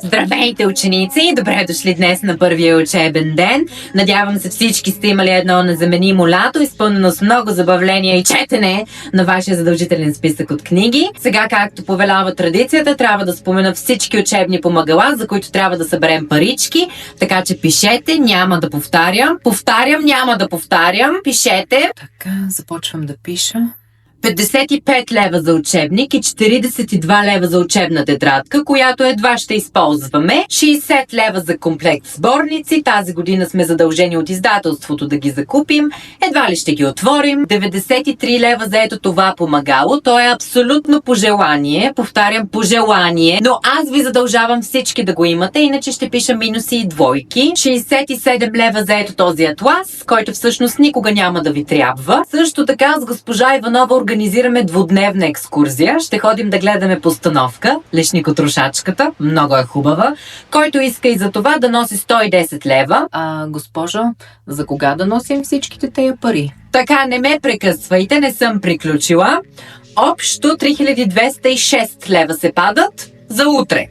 Здравейте, ученици! Добре дошли днес на първия учебен ден. Надявам се всички сте имали едно незаменимо лято, изпълнено с много забавления и четене на вашия задължителен списък от книги. Сега, както повелява традицията, трябва да спомена всички учебни помагала, за които трябва да съберем парички. Така че пишете, няма да повтарям. Повтарям, няма да повтарям. Пишете. Така, започвам да пиша. 55 лева за учебник и 42 лева за учебна тетрадка, която едва ще използваме. 60 лева за комплект сборници. Тази година сме задължени от издателството да ги закупим. Едва ли ще ги отворим. 93 лева за ето това помагало. То е абсолютно по желание. Повтарям, по желание. Но аз ви задължавам всички да го имате, иначе ще пиша минуси и двойки. 67 лева за ето този атлас, който всъщност никога няма да ви трябва. Също така с госпожа Иванова организираме двудневна екскурзия. Ще ходим да гледаме постановка Лешникотрошачката. Много е хубава. Който иска и за това да носи 110 лева. Госпожо, за кога да носим всичките тези пари? Така, не ме прекъсвайте, не съм приключила. Общо 3206 лева се падат за утре.